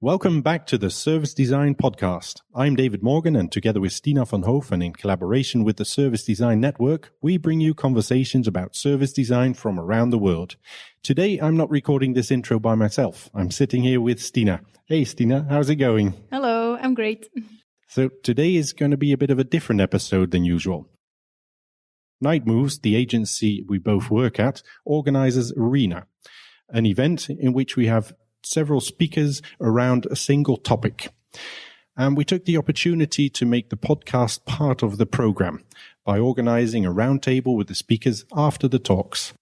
Welcome back to the Service Design Podcast. I'm David Morgan, and together with Stina van Hoof and in collaboration with the Service Design Network, we bring you conversations about service design from around the world. Today, I'm not recording this intro by myself. I'm sitting here with Stina. Hey, Stina, how's it going? Hello, I'm great. So today is going to be a bit of a different episode than usual. Night Moves, the agency we both work at, organizes Arena, an event in which we have several speakers around a single topic. And we took the opportunity to make the podcast part of the program by organizing a roundtable with the speakers after the talks.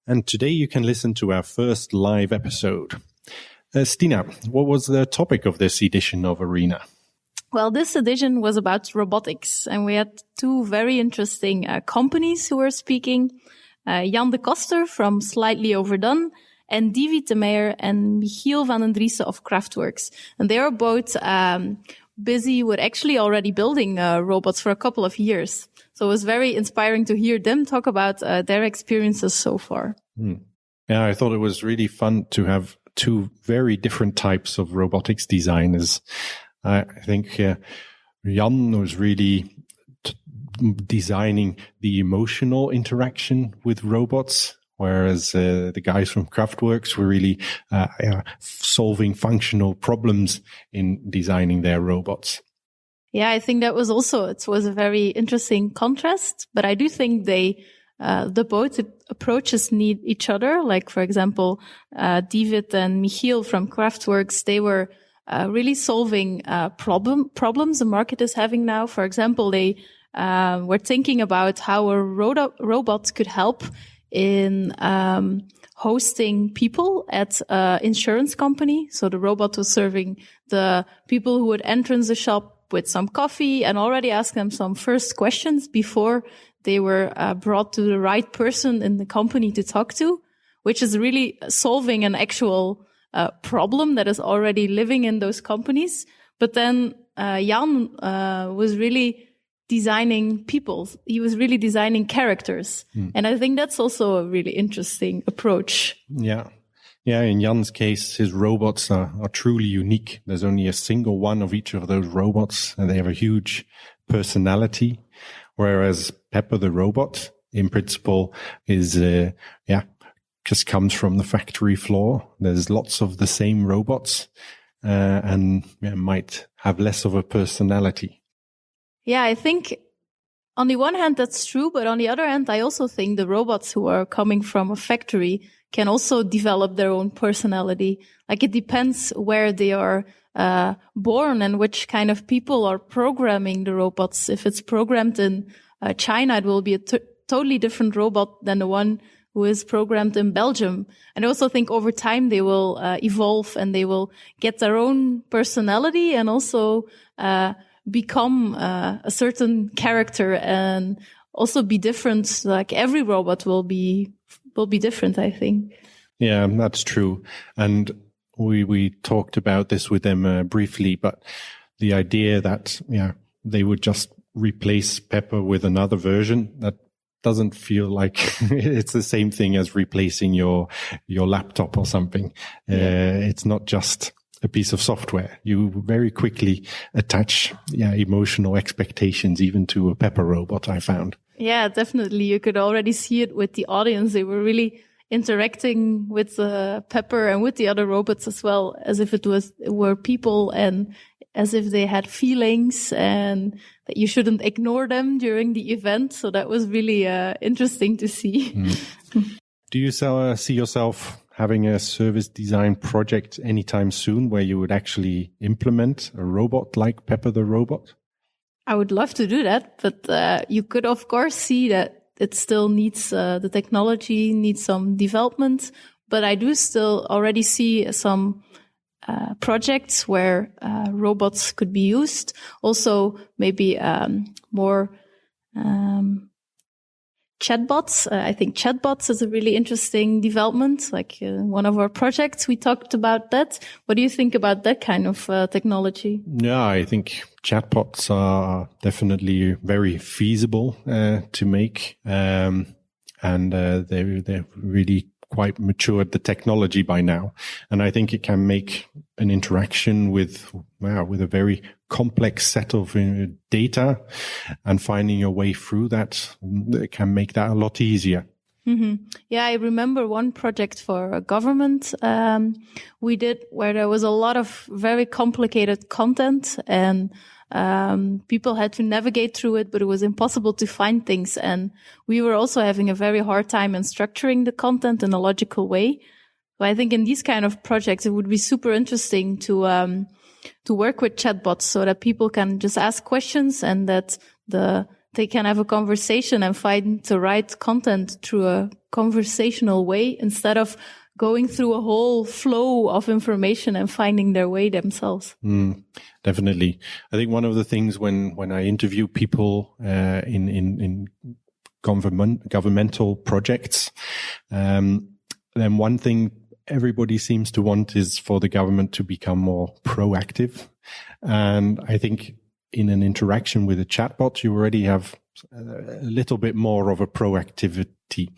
And today you can listen to our first live episode. Stina, what was the topic of this edition of Arena? Well, this edition was about robotics, and we had two very interesting companies who were speaking. Jan de Koster from Slightly Overdone, and David de Meijer and Michiel van den Driessen of Kraftwerks. And they are both busy with actually already building robots for a couple of years. So it was very inspiring to hear them talk about their experiences so far. Yeah, I thought it was really fun to have two very different types of robotics designers. I think Jan was really designing the emotional interaction with robots, whereas the guys from Kraftwerks were really solving functional problems in designing their robots. Yeah, I think that was it was a very interesting contrast, but I do think the both approaches need each other. Like, for example, David and Michiel from Kraftwerks, they were really solving problems the market is having now. For example, they were thinking about how a robot could help in hosting people at an insurance company. So the robot was serving the people who would enter the shop with some coffee and already ask them some first questions before they were brought to the right person in the company to talk to, which is really solving an actual problem that is already living in those companies. But then Jan was really designing people. He was really designing characters. And I think that's also a really interesting approach. Yeah. Yeah. In Jan's case, his robots are truly unique. There's only a single one of each of those robots, and they have a huge personality. Whereas Pepper the robot, in principle, is, just comes from the factory floor. There's lots of the same robots, and might have less of a personality. Yeah, I think on the one hand, that's true. But on the other hand, I also think the robots who are coming from a factory can also develop their own personality. Like, it depends where they are born and which kind of people are programming the robots. If it's programmed in China, it will be a totally different robot than the one who is programmed in Belgium. And I also think over time they will evolve and they will get their own personality and also become a certain character and also be different. Like, every robot will be different, I think. Yeah, that's true. And we talked about this with them briefly, but the idea that they would just replace Pepper with another version, that doesn't feel like it's the same thing as replacing your laptop or something. It's not just a piece of software. You very quickly attach emotional expectations even to a Pepper robot, I found. Yeah, definitely. You could already see it with the audience. They were really interacting with Pepper and with the other robots as well, as if were people and as if they had feelings and that you shouldn't ignore them during the event. So that was really interesting to see. Do you see yourself having a service design project anytime soon where you would actually implement a robot like Pepper the robot? I would love to do that, but you could, of course, see that it still needs the technology needs some development. But I do still already see some projects where robots could be used. Also, maybe more chatbots. I think chatbots is a really interesting development. Like one of our projects, we talked about that. What do you think about that kind of technology? Yeah, I think chatbots are definitely very feasible to make, and they're really quite matured the technology by now. And I think it can make an interaction with a very complex set of data and finding your way through that, it can make that a lot easier. Mm-hmm. Yeah, I remember one project for a government we did where there was a lot of very complicated content, and people had to navigate through it, but it was impossible to find things. And we were also having a very hard time in structuring the content in a logical way. So I think in these kind of projects, it would be super interesting to work with chatbots so that people can just ask questions and that they can have a conversation and find the right content through a conversational way instead of going through a whole flow of information and finding their way themselves. Definitely. I think one of the things when I interview people in governmental projects, then one thing everybody seems to want is for the government to become more proactive. And I think in an interaction with a chatbot, you already have a little bit more of a proactivity.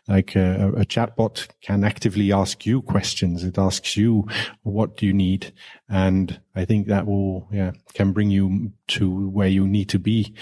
Like a chatbot can actively ask you questions. It asks you, what do you need? And I think that can bring you to where you need to be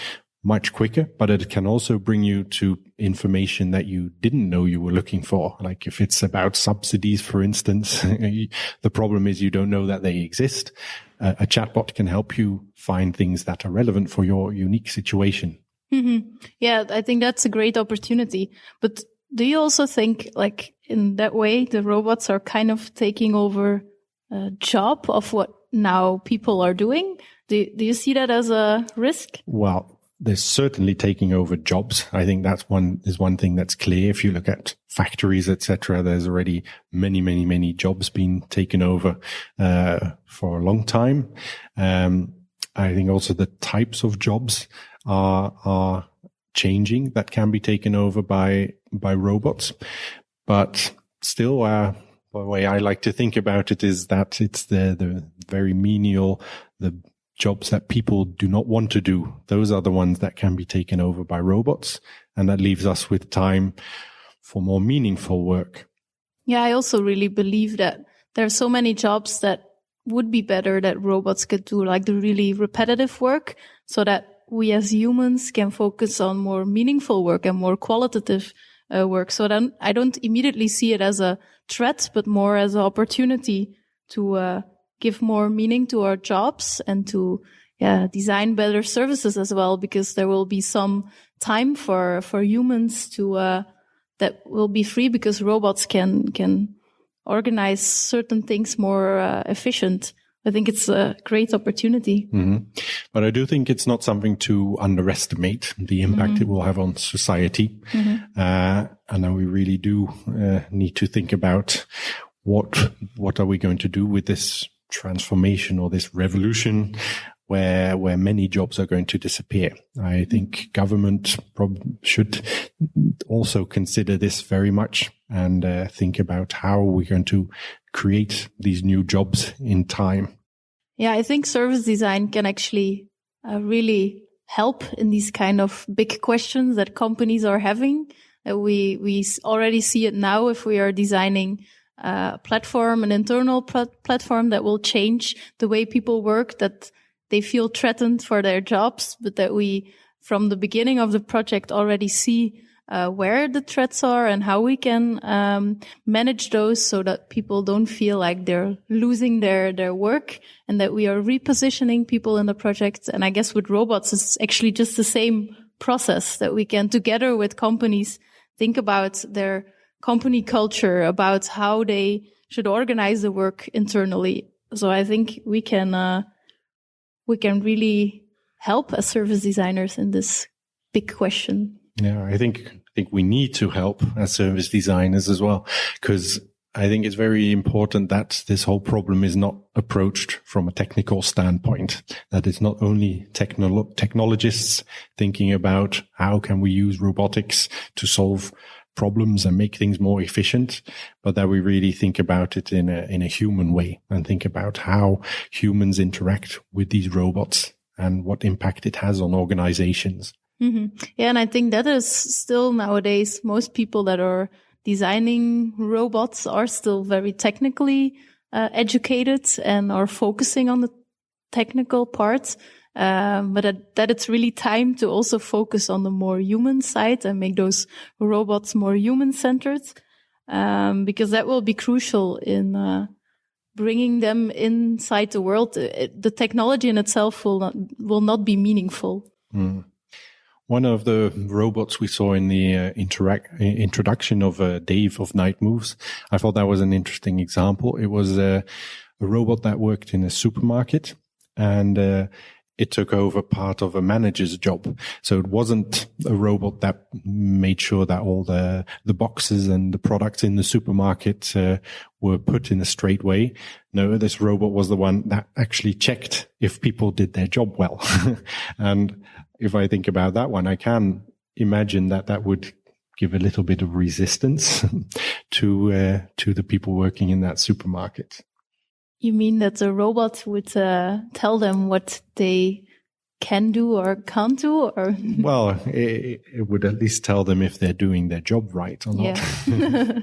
much quicker, but it can also bring you to information that you didn't know you were looking for. Like if it's about subsidies, for instance, the problem is you don't know that they exist. A chatbot can help you find things that are relevant for your unique situation. Mm-hmm. Yeah, I think that's a great opportunity. But do you also think, like, in that way, the robots are kind of taking over a job of what now people are doing? Do you see that as a risk? Well, they're certainly taking over jobs. I think that's one thing that's clear. If you look at factories, etc., there's already many jobs being taken over for a long time. I think also the types of jobs are changing that can be taken over by robots. But still, the way I like to think about it is that it's the very menial, the jobs that people do not want to do. Those are the ones that can be taken over by robots. And that leaves us with time for more meaningful work. Yeah, I also really believe that there are so many jobs that would be better that robots could do, like the really repetitive work, so that we as humans can focus on more meaningful work and more qualitative work. So then I don't immediately see it as a threat, but more as an opportunity to give more meaning to our jobs and to design better services as well, because there will be some time for humans to that will be free, because robots can organize certain things more efficient. I think it's a great opportunity. Mm-hmm. But I do think it's not something to underestimate the impact it will have on society. And then we really do need to think about what are we going to do with this transformation or this revolution where many jobs are going to disappear. I think government should also consider this very much and think about how we're going to create these new jobs in time. Yeah, I think service design can actually really help in these kind of big questions that companies are having. We already see it now if we are designing a platform, an internal platform that will change the way people work, that they feel threatened for their jobs, but that we, from the beginning of the project, already see where the threats are and how we can manage those so that people don't feel like they're losing their work, and that we are repositioning people in the project. And I guess with robots, it's actually just the same process, that we can, together with companies, think about their company culture, about how they should organize the work internally. So I think we can really help as service designers in this big question. Yeah, I think we need to help as service designers as well, because I think it's very important that this whole problem is not approached from a technical standpoint, that it's not only technologists thinking about how can we use robotics to solve problems and make things more efficient, but that we really think about it in a human way and think about how humans interact with these robots and what impact it has on organizations. Mm-hmm. Yeah, and I think that is still nowadays most people that are designing robots are still very technically educated and are focusing on the technical parts. But that it's really time to also focus on the more human side and make those robots more human-centered, because that will be crucial in bringing them inside the world. The technology in itself will not be meaningful. Mm. One of the robots we saw in the introduction of Dave of Night Moves, I thought that was an interesting example. It was a robot that worked in a supermarket, and it took over part of a manager's job. So it wasn't a robot that made sure that all the boxes and the products in the supermarket were put in a straight way. No, this robot was the one that actually checked if people did their job well. And if I think about that one, I can imagine that would give a little bit of resistance to the people working in that supermarket. You mean that the robot would tell them what they can do or can't do? Or Well, it would at least tell them if they're doing their job right or not. Yeah.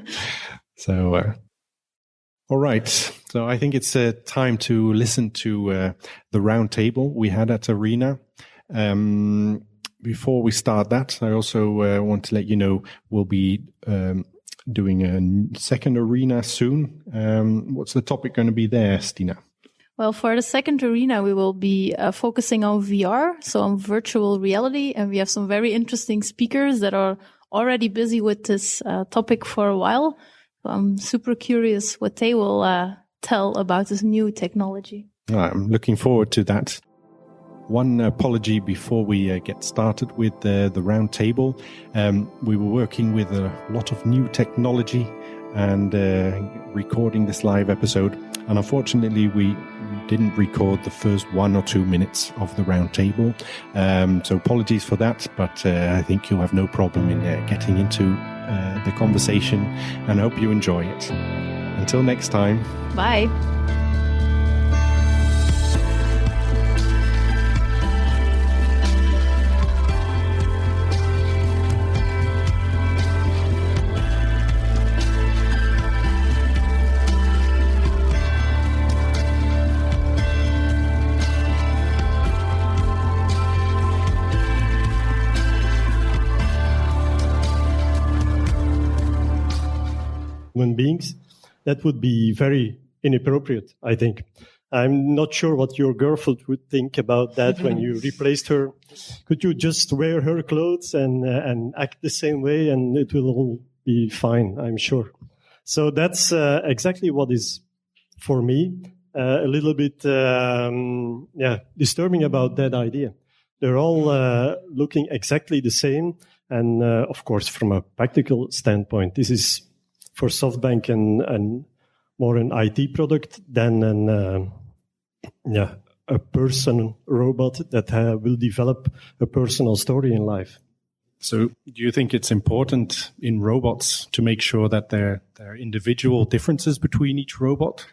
So, all right. So I think it's time to listen to the round table we had at Arena. Before we start that, I also want to let you know we'll be doing a second Arena soon. What's the topic going to be there, Stina? Well, for the second Arena, we will be focusing on VR, so on virtual reality. And we have some very interesting speakers that are already busy with this topic for a while. So I'm super curious what they will tell about this new technology. I'm looking forward to that. One apology before we get started with the round table. We were working with a lot of new technology and recording this live episode. And unfortunately, we didn't record the first 1 or 2 minutes of the round table. So apologies for that, but I think you'll have no problem in getting into the conversation, and I hope you enjoy it. Until next time. Bye. Human beings, that would be very inappropriate, I think. I'm not sure what your girlfriend would think about that when you replaced her. Could you just wear her clothes and act the same way, and it will all be fine, I'm sure. So that's exactly what is, for me, a little bit disturbing about that idea. They're all looking exactly the same. And of course, from a practical standpoint, this is for SoftBank and more an IT product than a person robot that will develop a personal story in life. So do you think it's important in robots to make sure that there are individual differences between each robot?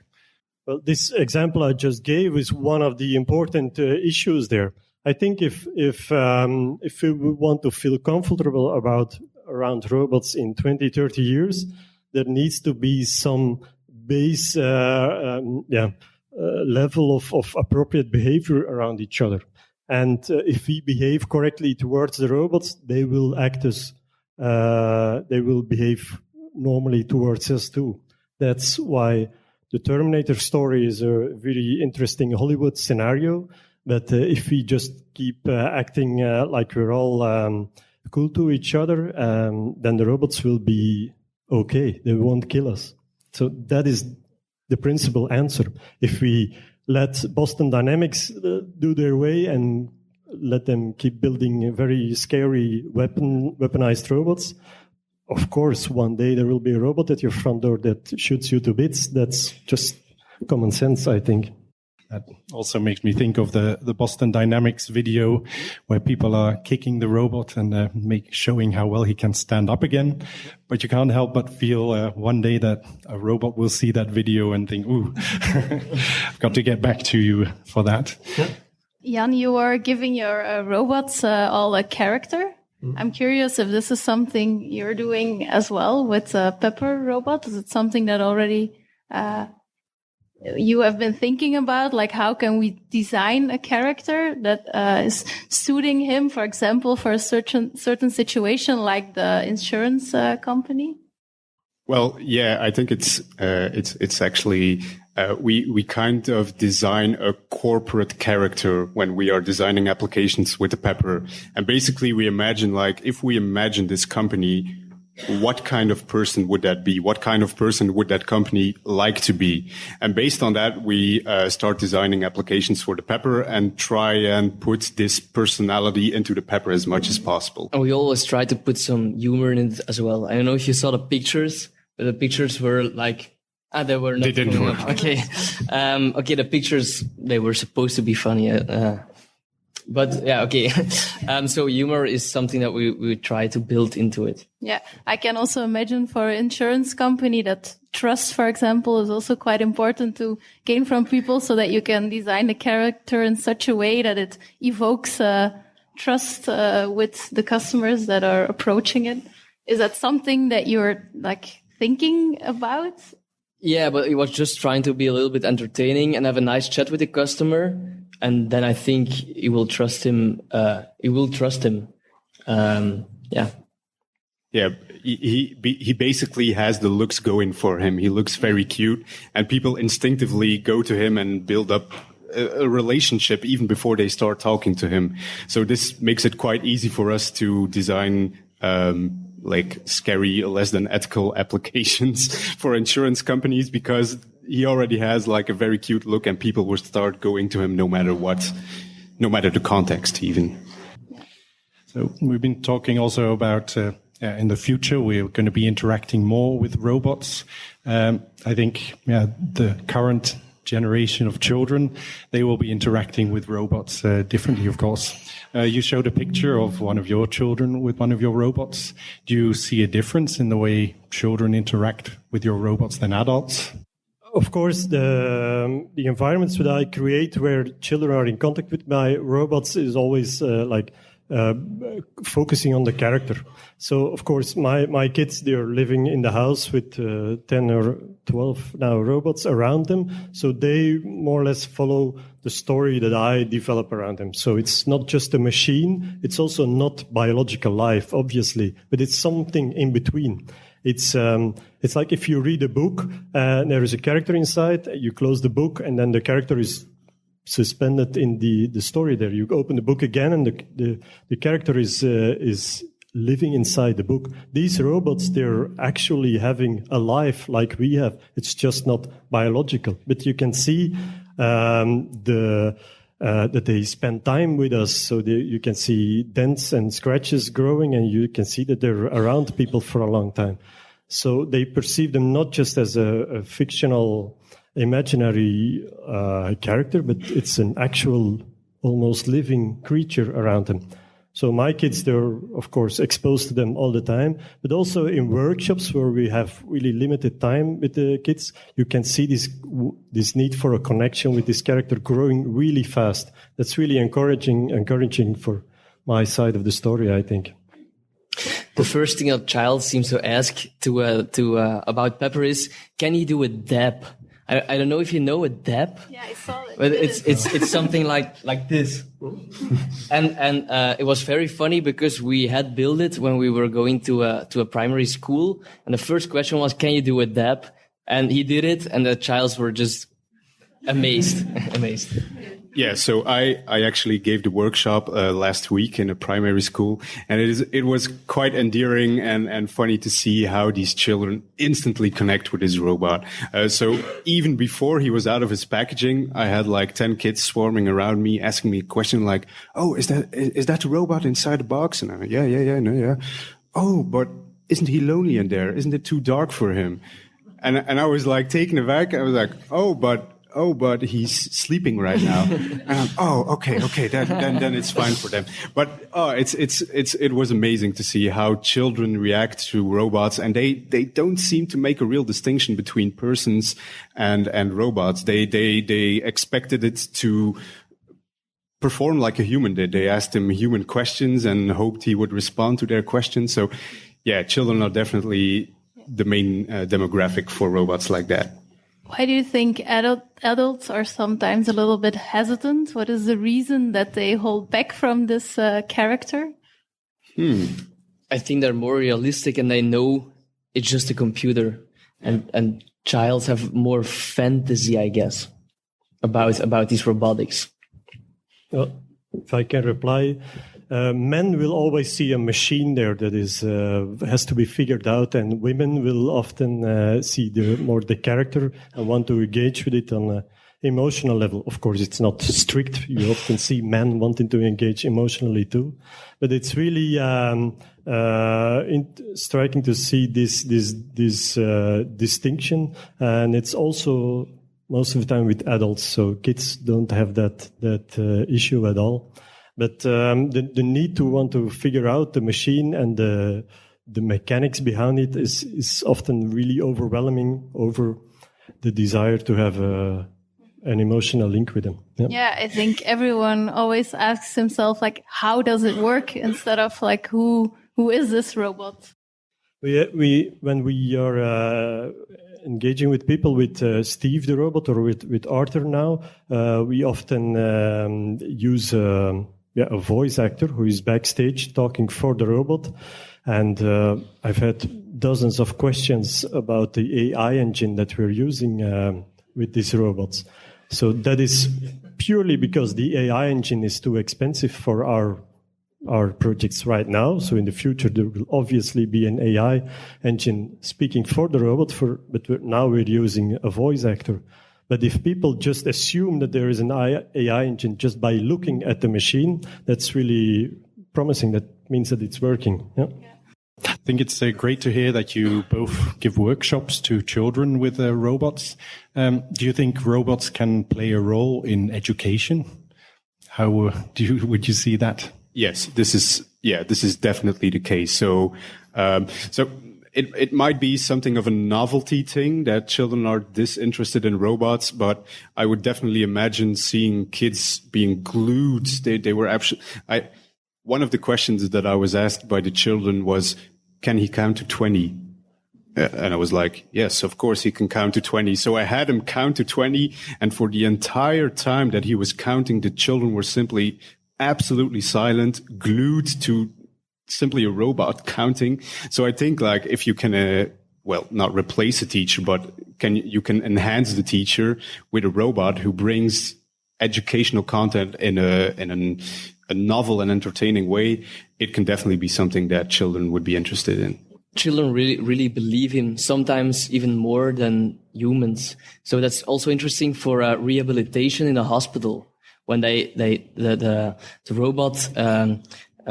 Well, this example I just gave is one of the important issues there. I think if we want to feel comfortable around robots in 20, 30 years, there needs to be some base level of appropriate behavior around each other. And if we behave correctly towards the robots, they will act as they will behave normally towards us too. That's why the Terminator story is a very interesting Hollywood scenario. But if we just keep acting like we're all cool to each other, then the robots will be okay. They won't kill us. So that is the principal answer. If we let Boston Dynamics do their way and let them keep building very scary weaponized robots, of course, one day there will be a robot at your front door that shoots you to bits. That's just common sense, I think. That also makes me think of the Boston Dynamics video where people are kicking the robot and showing how well he can stand up again. But you can't help but feel one day that a robot will see that video and think, ooh, I've got to get back to you for that. Jan, you are giving your robots all a character. I'm curious if this is something you're doing as well with Pepper Robot. Is it something that already you have been thinking about? Like, how can we design a character that is suiting him, for example, for a certain situation, like the insurance company? Well, yeah, I think it's actually we kind of design a corporate character when we are designing applications with the Pepper, and basically we imagine, like, if we imagine this company, what kind of person would that be? What kind of person would that company like to be? And based on that, we start designing applications for the Pepper and try and put this personality into the Pepper as much as possible. And we always try to put some humor in it as well. I don't know if you saw the pictures, but the pictures were like, they were not. They didn't work. Okay. Okay, the pictures, they were supposed to be funny. But yeah, okay. So humor is something that we try to build into it. Yeah. I can also imagine for an insurance company that trust, for example, is also quite important to gain from people, so that you can design a character in such a way that it evokes trust with the customers that are approaching it. Is that something that you're like thinking about? Yeah, but it was just trying to be a little bit entertaining and have a nice chat with the customer. And then I think he will trust him. Yeah. Yeah. He basically has the looks going for him. He looks very cute, and people instinctively go to him and build up a relationship even before they start talking to him. So this makes it quite easy for us to design, like scary, less than ethical applications for insurance companies, because he already has like a very cute look, and people will start going to him no matter what, no matter the context even. So we've been talking also about in the future we're going to be interacting more with robots. I think the current generation of children, they will be interacting with robots differently, of course. You showed a picture of one of your children with one of your robots. Do you see a difference in the way children interact with your robots than adults? Of course, the environments that I create where children are in contact with my robots is always focusing on the character. So, of course, my kids, they're living in the house with 10 or 12 now robots around them. So they more or less follow the story that I develop around them. So it's not just a machine. It's also not biological life, obviously, but it's something in between. It's like if you read a book and there is a character inside, you close the book and then the character is suspended in the story there. You open the book again and the character is living inside the book. These robots, they're actually having a life like we have. It's just not biological. But you can see that they spend time with us. So you can see dents and scratches growing, and you can see that they're around people for a long time. So they perceive them not just as a fictional, imaginary character, but it's an actual, almost living creature around them. So my kids, they're, of course, exposed to them all the time, but also in workshops where we have really limited time with the kids, you can see this need for a connection with this character growing really fast. That's really encouraging for my side of the story, I think. The first thing a child seems to ask about Pepper is, can he do a dab? I don't know if you know a dab. Yeah, I saw it. But it's something like this. And it was very funny because we had built it when we were going to a primary school, and the first question was, can you do a dab? And he did it, and the childs were just amazed. Yeah, so I actually gave the workshop last week in a primary school, and it was quite endearing and funny to see how these children instantly connect with his robot. So even before he was out of his packaging, I had like 10 kids swarming around me, asking me a question like, "Oh, is that the robot inside the box?" And I went, yeah. "Oh, but isn't he lonely in there? Isn't it too dark for him?" And I was like taken aback. I was like, "Oh, but he's sleeping right now." And okay, then it's fine for them. But it was amazing to see how children react to robots, and they don't seem to make a real distinction between persons and robots. They expected it to perform like a human did. They asked him human questions and hoped he would respond to their questions. So, yeah, children are definitely the main demographic for robots like that. Why do you think adults are sometimes a little bit hesitant? What is the reason that they hold back from this character? I think they're more realistic and they know it's just a computer. And childs have more fantasy, I guess, about these robotics. Well, if I can reply, men will always see a machine there that is has to be figured out, and women will often see the character and want to engage with it on an emotional level. Of course, it's not strict. You often see men wanting to engage emotionally too, but it's really striking to see this distinction, and it's also most of the time with adults. So kids don't have that issue at all. But the need to want to figure out the machine and the mechanics behind it is often really overwhelming over the desire to have an emotional link with them. Yeah, I think everyone always asks himself, like, how does it work, instead of like, who is this robot? When we are engaging with people with Steve the robot or with Arthur now, we often use a voice actor who is backstage talking for the robot. And I've had dozens of questions about the AI engine that we're using with these robots. So that is purely because the AI engine is too expensive for our projects right now. So in the future, there will obviously be an AI engine speaking for the robot, but now we're using a voice actor. But if people just assume that there is an AI engine just by looking at the machine, that's really promising. That means that it's working. Yeah. I think it's great to hear that you both give workshops to children with robots. Do you think robots can play a role in education? How would you see that? Yes, this is definitely the case. So it might be something of a novelty thing that children are disinterested in robots, but I would definitely imagine seeing kids being glued. They were actually, one of the questions that I was asked by the children was, can he count to 20? And I was like, yes, of course he can count to 20. So I had him count to 20. And for the entire time that he was counting, the children were simply absolutely silent, glued to simply a robot counting. So I think, like, if you can, not replace a teacher, but you can enhance the teacher with a robot who brings educational content in a novel and entertaining way, it can definitely be something that children would be interested in. Children really believe him, sometimes even more than humans. So that's also interesting for rehabilitation in a hospital. When the robot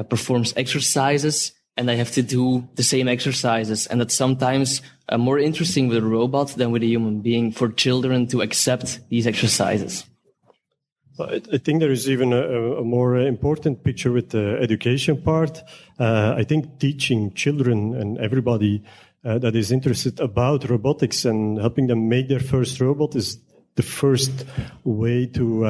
performs exercises and they have to do the same exercises, and that's sometimes more interesting with a robot than with a human being for children to accept these exercises. I think there is even a more important picture with the education part. I think teaching children and everybody that is interested about robotics and helping them make their first robot is the first way to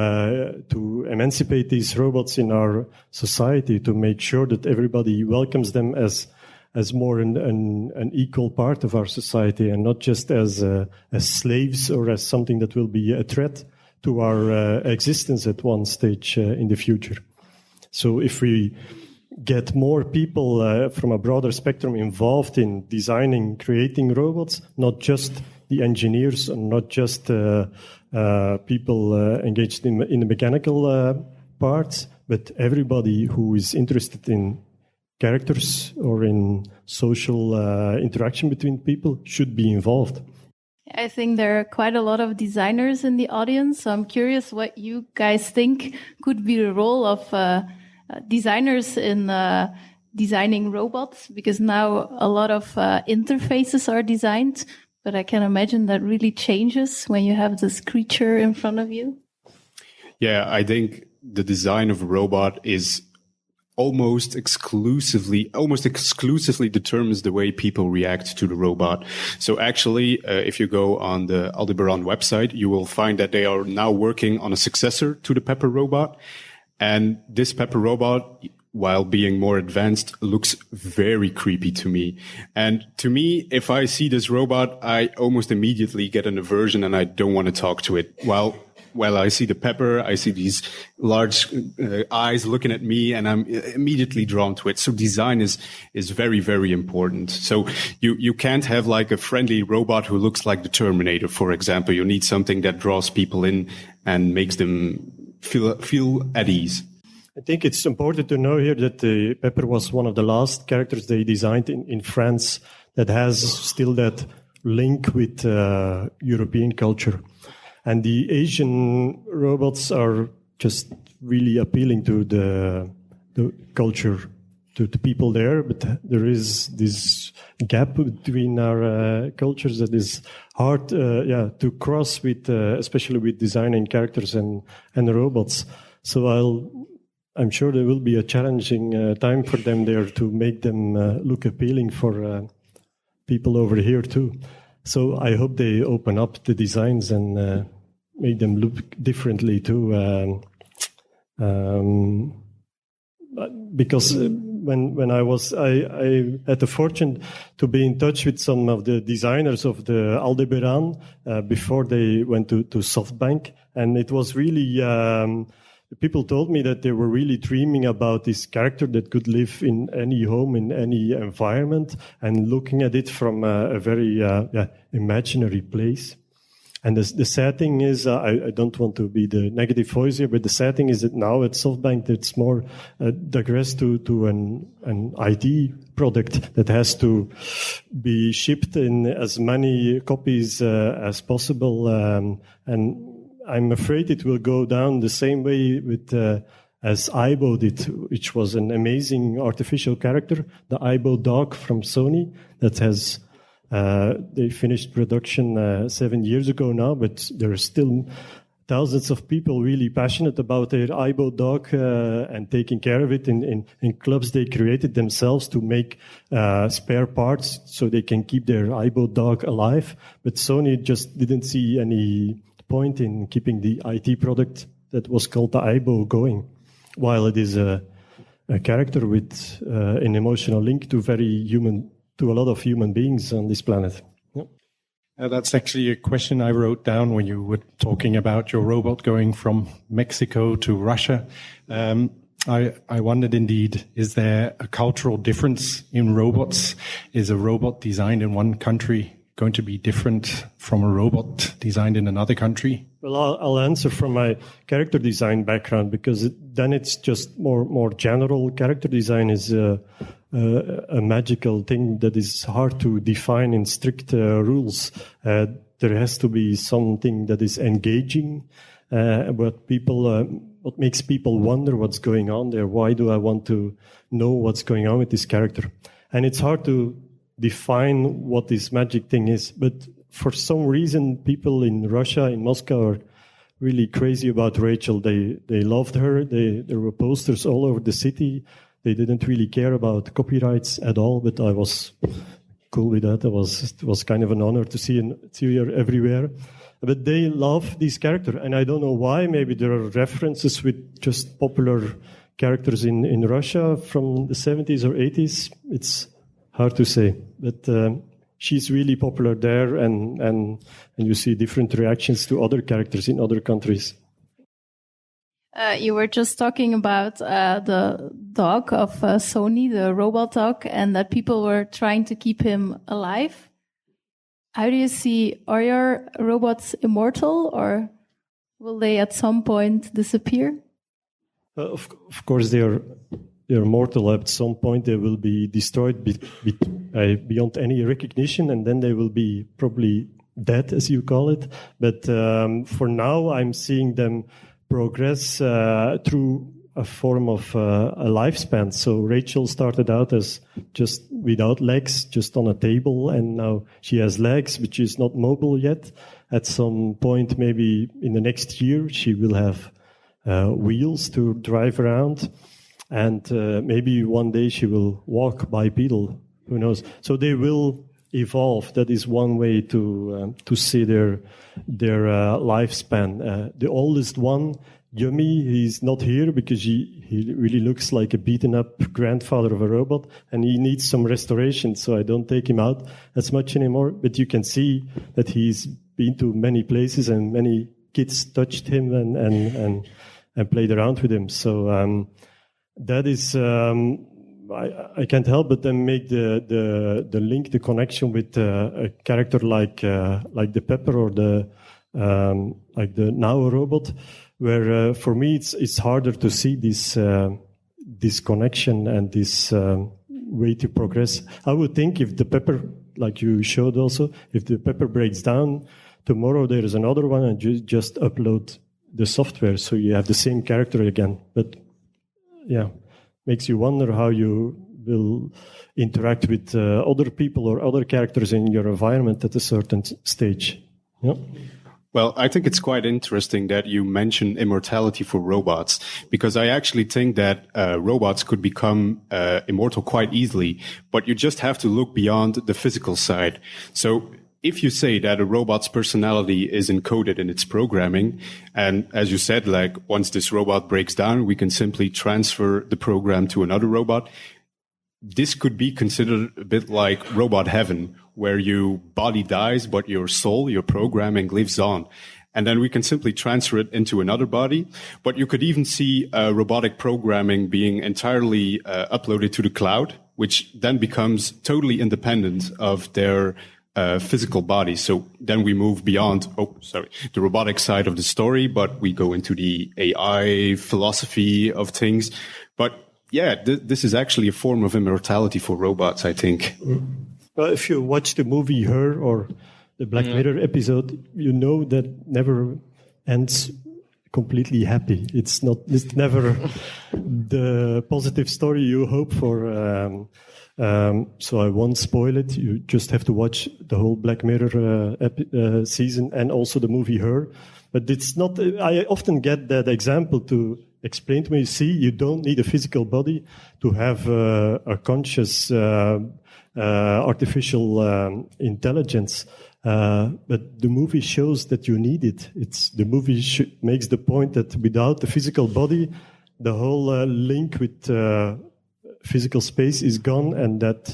emancipate these robots in our society, to make sure that everybody welcomes them as more an equal part of our society, and not just as slaves or as something that will be a threat to our existence at one stage in the future. So if we get more people from a broader spectrum involved in designing, creating robots, not just the engineers and not just people engaged in the mechanical parts, but everybody who is interested in characters or in social interaction between people should be involved. I think there are quite a lot of designers in the audience, so I'm curious what you guys think could be the role of designers in designing robots, because now a lot of interfaces are designed, but I can imagine that really changes when you have this creature in front of you. Yeah, I think the design of a robot is almost exclusively determines the way people react to the robot. So actually, if you go on the Aldebaran website, you will find that they are now working on a successor to the Pepper robot. And this Pepper robot, while being more advanced, looks very creepy to me. And to me, if I see this robot, I almost immediately get an aversion and I don't want to talk to it. While I see the Pepper, I see these large eyes looking at me and I'm immediately drawn to it. So design is very, very important. So you can't have like a friendly robot who looks like the Terminator, for example. You need something that draws people in and makes them feel at ease. I think it's important to know here that the Pepper was one of the last characters they designed in France that has still that link with European culture. And the Asian robots are just really appealing to the culture, to the people there. But there is this gap between our cultures that is hard, to cross with, especially with designing characters and robots. So I'm sure there will be a challenging time for them there to make them look appealing for people over here too. So I hope they open up the designs and make them look differently too. Because when I had the fortune to be in touch with some of the designers of the Aldebaran before they went to SoftBank, and it was really. People told me that they were really dreaming about this character that could live in any home, in any environment, and looking at it from a very imaginary place. And the sad thing is, I don't want to be the negative voice here, but the sad thing is that now at SoftBank, it's more digressed to an IT product that has to be shipped in as many copies as possible, and I'm afraid it will go down the same way with as Aibo did, which was an amazing artificial character, the Aibo dog from Sony that has they finished production 7 years ago now, but there are still thousands of people really passionate about their Aibo dog and taking care of it in clubs they created themselves to make spare parts so they can keep their Aibo dog alive. But Sony just didn't see any point in keeping the IT product that was called the Aibo going, while it is a character with an emotional link to a lot of human beings on this planet. Yep. That's actually a question I wrote down when you were talking about your robot going from Mexico to Russia. I wondered indeed, is there a cultural difference in robots? Is a robot designed in one country going to be different from a robot designed in another country? Well, I'll answer from my character design background, because then it's just more general. Character design is a magical thing that is hard to define in strict rules. There has to be something that is engaging, what makes people wonder what's going on there. Why do I want to know what's going on with this character? And it's hard to define what this magic thing is. But for some reason, people in Russia, in Moscow, are really crazy about Rachel. They loved her. There were posters all over the city. They didn't really care about copyrights at all, but I was cool with that. It was kind of an honor to see her everywhere. But they love this character, and I don't know why. Maybe there are references with just popular characters in Russia from the 70s or 80s. It's hard to say, but she's really popular there, and you see different reactions to other characters in other countries. You were just talking about the dog of Sony, the robot dog, and that people were trying to keep him alive. How do you see, are your robots immortal, or will they at some point disappear? Of course, they are mortal. At some point, they will be destroyed beyond any recognition, and then they will be probably dead, as you call it. But for now, I'm seeing them progress through a form of a lifespan. So Rachel started out as just without legs, just on a table, and now she has legs, but she's not mobile yet. At some point, maybe in the next year, she will have wheels to drive around, and maybe one day she will walk bipedal. Who knows? So they will evolve. That is one way to see their lifespan. The oldest one Yummy, he's not here because he really looks like a beaten up grandfather of a robot and he needs some restoration, so I don't take him out as much anymore. But you can see that he's been to many places and many kids touched him and played around with him. So that is, I can't help but then make the link, the connection with a character like the Pepper or like the Now robot, where for me it's harder to see this connection and this way to progress. I would think if the Pepper, like you showed also, if the Pepper breaks down, tomorrow there is another one and you just upload the software so you have the same character again. But yeah, makes you wonder how you will interact with other people or other characters in your environment at a certain stage. Yeah. Well, I think it's quite interesting that you mention immortality for robots, because I actually think that robots could become immortal quite easily, but you just have to look beyond the physical side. So if you say that a robot's personality is encoded in its programming, and as you said, like once this robot breaks down, we can simply transfer the program to another robot. This could be considered a bit like robot heaven, where your body dies, but your soul, your programming lives on. And then we can simply transfer it into another body. But you could even see robotic programming being entirely uploaded to the cloud, which then becomes totally independent of their physical body. So then we move beyond, the robotic side of the story, but we go into the AI philosophy of things. But yeah, this is actually a form of immortality for robots, I think. Well, if you watch the movie Her or the Black Mirror episode, you know that never ends completely happy. It's never the positive story you hope for. So I won't spoil it. You just have to watch the whole Black Mirror season and also the movie Her. But it's not. I often get that example to explain to me. See, you don't need a physical body to have a conscious artificial intelligence. But the movie shows that you need it. The movie makes the point that without the physical body, the whole link with physical space is gone, and that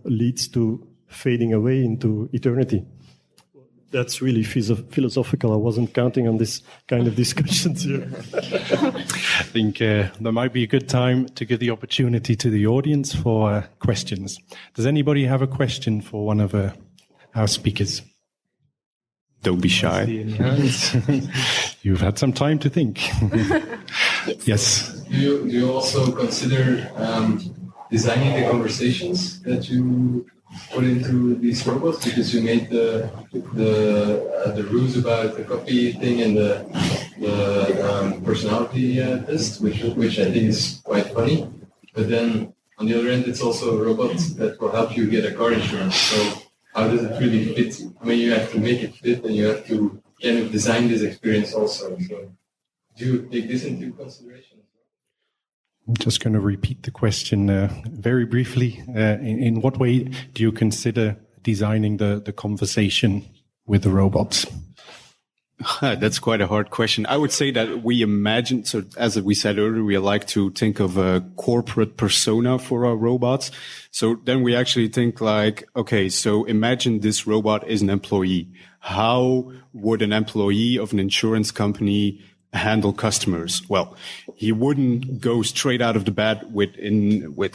leads to fading away into eternity. That's really philosophical. I wasn't counting on this kind of discussions here. I think there might be a good time to give the opportunity to the audience for questions. Does anybody have a question for one of our speakers? Don't be shy. You've had some time to think. Yes. Do you also consider designing the conversations that you put into these robots? Because you made the rules about the copy thing and the personality test, which I think is quite funny. But then on the other end, it's also a robot that will help you get a car insurance. So how does it really fit? I mean, you have to make it fit, and you have to kind of design this experience also. So do you take this into consideration? I'm just going to repeat the question very briefly. In what way do you consider designing the conversation with the robots? That's quite a hard question. I would say that we imagine, so as we said earlier, we like to think of a corporate persona for our robots. So then we actually think like, okay, so imagine this robot is an employee. How would an employee of an insurance company handle customers? Well, he wouldn't go straight out of the bat with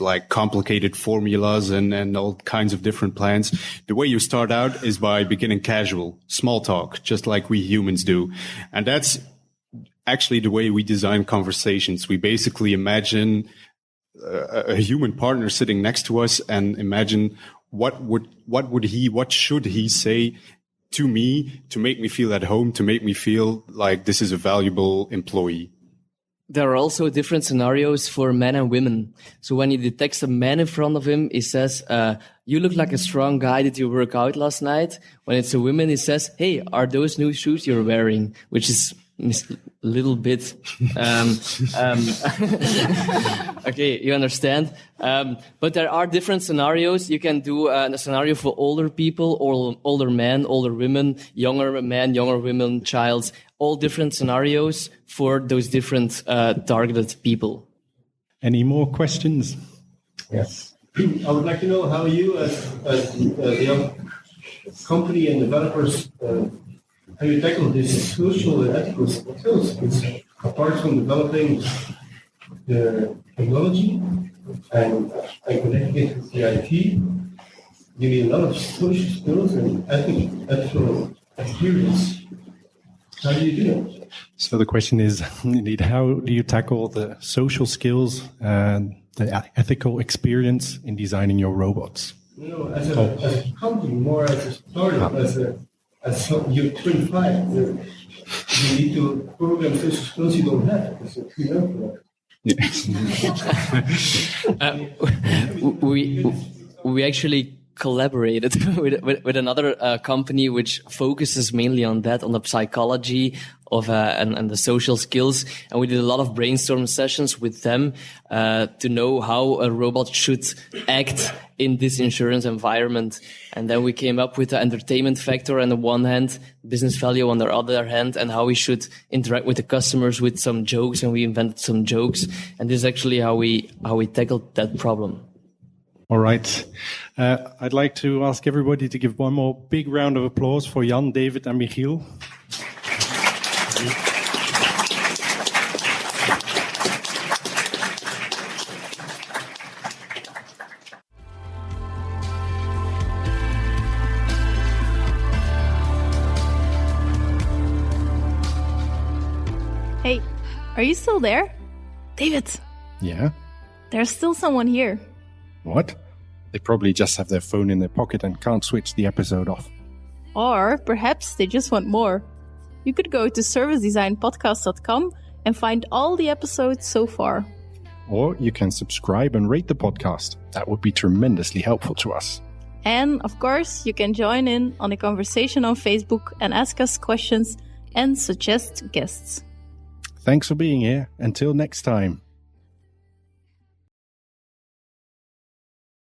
like complicated formulas and all kinds of different plans. The way you start out is by beginning casual, small talk, just like we humans do. And that's actually the way we design conversations. We basically imagine a human partner sitting next to us and imagine what should he say to me to make me feel at home, to make me feel like this is a valuable employee. There are also different scenarios for men and women. So when he detects a man in front of him, he says, you look like a strong guy. Did you work out last night? When it's a woman, he says, hey, are those new shoes you're wearing? Which is a little bit, okay, you understand. But there are different scenarios. You can do a scenario for older people, or older men, older women, younger men, younger women, child. all different scenarios for those different targeted people. Any more questions? Yes. I would like to know how you, as the young company and developers, how you tackle this social and ethical skills. Because apart from developing the technology and connecting it with the IT, you need a lot of social skills and ethical experience. How do you do it? So the question is, indeed, how do you tackle the social skills and the ethical experience in designing your robots? No, as a company, more as a startup, you're 25, you need to program social skills you don't have. It's a pre-learn we actually collaborated with another company which focuses mainly on that, on the psychology of and the social skills, and we did a lot of brainstorm sessions with them to know how a robot should act in this insurance environment. And then we came up with the entertainment factor on the one hand, business value on the other hand, and how we should interact with the customers with some jokes, and we invented some jokes, and this is actually how we tackled that problem. All right. I'd like to ask everybody to give one more big round of applause for Jan, David, and Michiel. Hey, are you still there? David, Yeah? there's still someone here. What? They probably just have their phone in their pocket and can't switch the episode off. Or perhaps they just want more. You could go to servicedesignpodcast.com and find all the episodes so far. Or you can subscribe and rate the podcast. That would be tremendously helpful to us. And of course, you can join in on the conversation on Facebook and ask us questions and suggest guests. Thanks for being here. Until next time.